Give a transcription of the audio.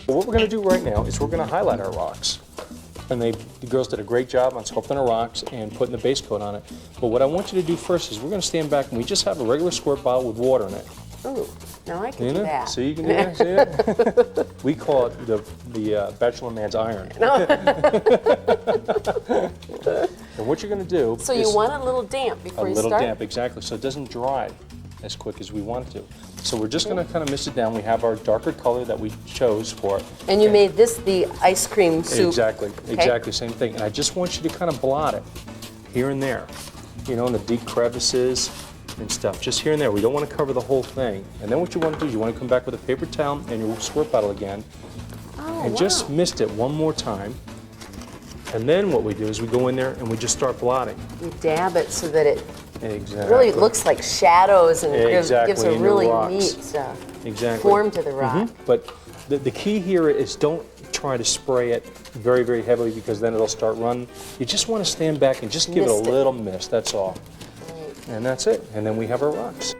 Well, what we're going to do right now is we're going to highlight our rocks. And the girls did a great job on sculpting our rocks and putting the base coat on it. But what I want you to do first is we're going to stand back and we just have a regular squirt bottle with water in it. Ooh, now I can do that. So you can do that, see it? We call it the bachelor man's iron. And what you're going to do So is you want a little damp before you start? a little damp, exactly, so it doesn't dry as quick as we want it to. So we're just going to kind of mist it down. We have our darker color that we chose for it. And you made this the ice cream soup. Exactly, exactly, same thing. And I just want you to kind of blot it here and there, you know, in the deep crevices and stuff, just here and there. We don't want to cover the whole thing. And then what you want to do is you want to come back with a paper towel and your squirt bottle again, and just mist it one more time. And then what we do is we go in there and we just start blotting. You dab it so that it Exactly. really looks like shadows and Exactly, gives a in your really rocks. neat Exactly. form to the rock. But the key here is don't try to spray it very, very heavily because then it'll start running. You just want to stand back and just give it a Mist it. little mist, that's all. Right. And that's it. And then we have our rocks.